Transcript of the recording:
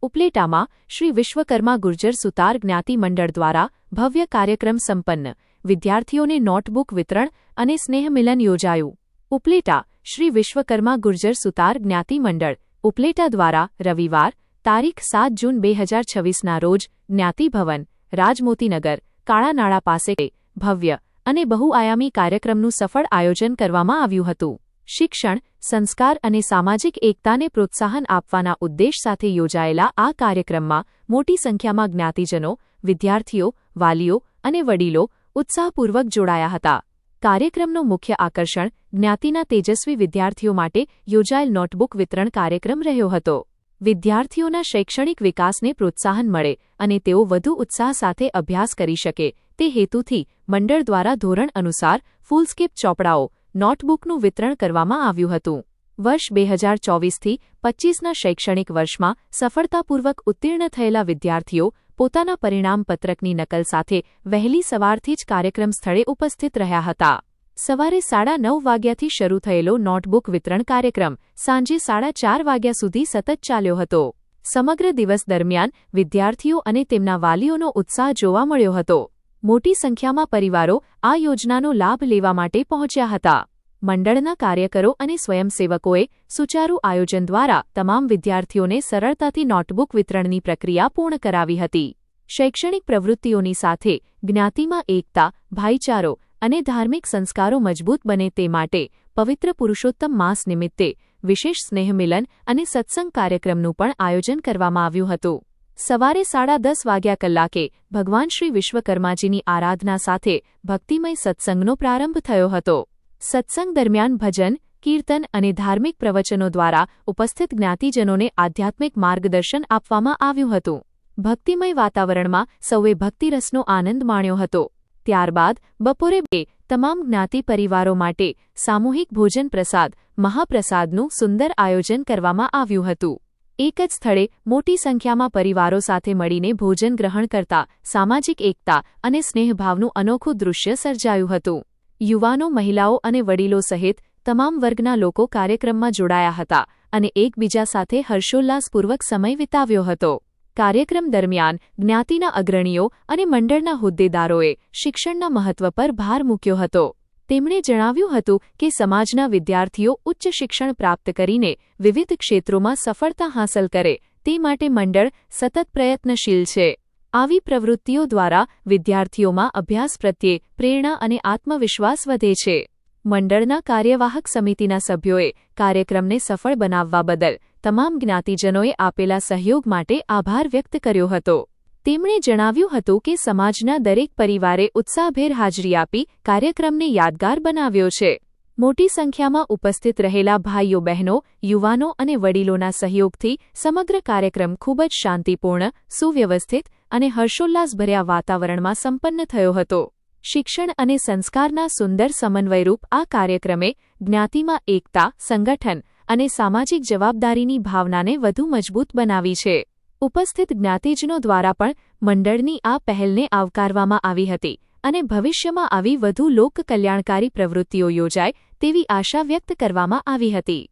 ઉપલેટામાં શ્રી વિશ્વકર્મા ગુર્જર સુતાર જ્ઞાતિ મંડળ દ્વારા ભવ્ય કાર્યક્રમ સંપન્ન. વિદ્યાર્થીઓને નોટબુક વિતરણ અને સ્નેહમિલન યોજાયું. ઉપલેટા શ્રી વિશ્વકર્મા ગુર્જર સુતાર જ્ઞાતિ મંડળ ઉપલેટા દ્વારા રવિવાર તારીખ 7 જૂન 2026ના રોજ જ્ઞાતિ ભવન, રાજમોતીનગર, કાળાનાળા પાસે ભવ્ય અને બહુઆયામી કાર્યક્રમનું સફળ આયોજન કરવામાં આવ્યું હતું. શિક્ષણ, સંસ્કાર અને સામાજિક એકતાને પ્રોત્સાહન આપવાના ઉદ્દેશ સાથે યોજાયેલા આ કાર્યક્રમમાં મોટી સંખ્યામાં જ્ઞાતિજનો, વિદ્યાર્થીઓ, વાલીઓ અને વડીલો ઉત્સાહપૂર્વક જોડાયા હતા. કાર્યક્રમનો મુખ્ય આકર્ષણ જ્ઞાતિના તેજસ્વી વિદ્યાર્થીઓ માટે યોજાયેલ નોટબુક વિતરણ કાર્યક્રમ રહ્યો હતો. વિદ્યાર્થીઓના શૈક્ષણિક વિકાસને પ્રોત્સાહન મળે અને તેઓ વધુ ઉત્સાહ સાથે અભ્યાસ કરી શકે તે હેતુથી મંડળ દ્વારા ધોરણ અનુસાર ફૂલસ્કેપ ચોપડાઓ, નોટબુકનું વિતરણ કરવામાં આવ્યું હતું. વર્ષ 2024થી 25ના શૈક્ષણિક વર્ષમાં સફળતાપૂર્વક ઉત્તીર્ણ થયેલા વિદ્યાર્થીઓ પોતાના પરિણામપત્રકની નકલ સાથે વહેલી સવારથી જ કાર્યક્રમ સ્થળે ઉપસ્થિત રહ્યા હતા. સવારે 9:30 વાગ્યાથી શરૂ થયેલો નોટબુક વિતરણ કાર્યક્રમ સાંજે 4:30 વાગ્યા સુધી સતત ચાલ્યો હતો. સમગ્ર દિવસ દરમિયાન વિદ્યાર્થીઓ અને તેમના વાલીઓનો ઉત્સાહ જોવા મળ્યો હતો. મોટી સંખ્યામાં પરિવારો આ યોજનાનો લાભ લેવા માટે પહોંચ્યા હતા. મંડળના કાર્યકરો અને સ્વયંસેવકોએ સુચારુ આયોજન દ્વારા તમામ વિદ્યાર્થીઓને સરળતાથી નોટબુક વિતરણની પ્રક્રિયા પૂર્ણ કરાવી હતી. શૈક્ષણિક પ્રવૃત્તિઓની સાથે જ્ઞાતિમાં એકતા, ભાઈચારો અને ધાર્મિક સંસ્કારો મજબૂત બને તે માટે પવિત્ર પુરુષોત્તમ માસ નિમિત્તે વિશેષ સ્નેહમિલન અને સત્સંગ કાર્યક્રમનું પણ આયોજન કરવામાં આવ્યું હતું. સવારે 10:30 વાગ્યે ભગવાન શ્રી વિશ્વકર્માજીની આરાધના સાથે ભક્તિમય સત્સંગનો પ્રારંભ થયો હતો. સત્સંગ દરમિયાન ભજન, કીર્તન અને ધાર્મિક પ્રવચનો દ્વારા ઉપસ્થિત જ્ઞાતિજનોને આધ્યાત્મિક માર્ગદર્શન આપવામાં આવ્યું હતું. ભક્તિમય વાતાવરણમાં સૌએ ભક્તિરસનો આનંદ માણ્યો હતો. ત્યારબાદ બપોરે તમામ જ્ઞાતિ પરિવારો માટે સામૂહિક ભોજન પ્રસાદ, મહાપ્રસાદનું સુંદર આયોજન કરવામાં આવ્યું હતું. એક જ સ્થળે મોટી સંખ્યામાં પરિવારો સાથે મળીને ભોજન ગ્રહણ કરતા સામાજિક એકતા અને સ્નેહભાવનું અનોખું દૃશ્ય સર્જાયું હતું. યુવાનો, મહિલાઓ અને વડીલો સહિત તમામ વર્ગના લોકો કાર્યક્રમમાં જોડાયા હતા અને એકબીજા સાથે હર્ષોલ્લાસપૂર્વક સમય વિતાવ્યો હતો. કાર્યક્રમ દરમિયાન જ્ઞાતિના અગ્રણીઓ અને મંડળના હોદ્દેદારોએ શિક્ષણના મહત્વ પર ભાર મૂક્યો હતો. તેમણે જણાવ્યું હતું કે સમાજના વિદ્યાર્થીઓ ઉચ્ચ શિક્ષણ પ્રાપ્ત કરીને વિવિધ ક્ષેત્રોમાં સફળતા હાંસલ કરે તે માટે મંડળ સતત પ્રયત્નશીલ છે. આવી પ્રવૃત્તિઓ દ્વારા વિદ્યાર્થીઓમાં અભ્યાસ પ્રત્યે પ્રેરણા અને આત્મવિશ્વાસ વધે છે. મંડળના કાર્યવાહક સમિતિના સભ્યોએ કાર્યક્રમને સફળ બનાવવા બદલ તમામ જ્ઞાતિજનોએ આપેલા સહયોગ માટે આભાર વ્યક્ત કર્યો હતો. તેમણે જણાવ્યું હતું કે સમાજના દરેક પરિવારે ઉત્સાહભેર હાજરી આપી કાર્યક્રમને યાદગાર બનાવ્યો છે. મોટી સંખ્યામાં ઉપસ્થિત રહેલા ભાઈઓ, બહેનો, યુવાનો અને વડીલોના સહયોગથી સમગ્ર કાર્યક્રમ ખૂબ જ શાંતિપૂર્ણ, સુવ્યવસ્થિત અને હર્ષોલ્લાસભર્યા વાતાવરણમાં સંપન્ન થયો હતો. શિક્ષણ અને સંસ્કારના સુંદર સમન્વયરૂપ આ કાર્યક્રમે જ્ઞાતિમાં એકતા, સંગઠન અને સામાજિક જવાબદારીની ભાવનાને વધુ મજબૂત બનાવી છે. ઉપસ્થિત જ્ઞાતિજનો દ્વારા પણ મંડળની આ પહેલને આવકારવામાં આવી હતી અને ભવિષ્યમાં આવી વધુ લોક કલ્યાણકારી પ્રવૃત્તિઓ યોજાય તેવી આશા વ્યક્ત કરવામાં આવી હતી.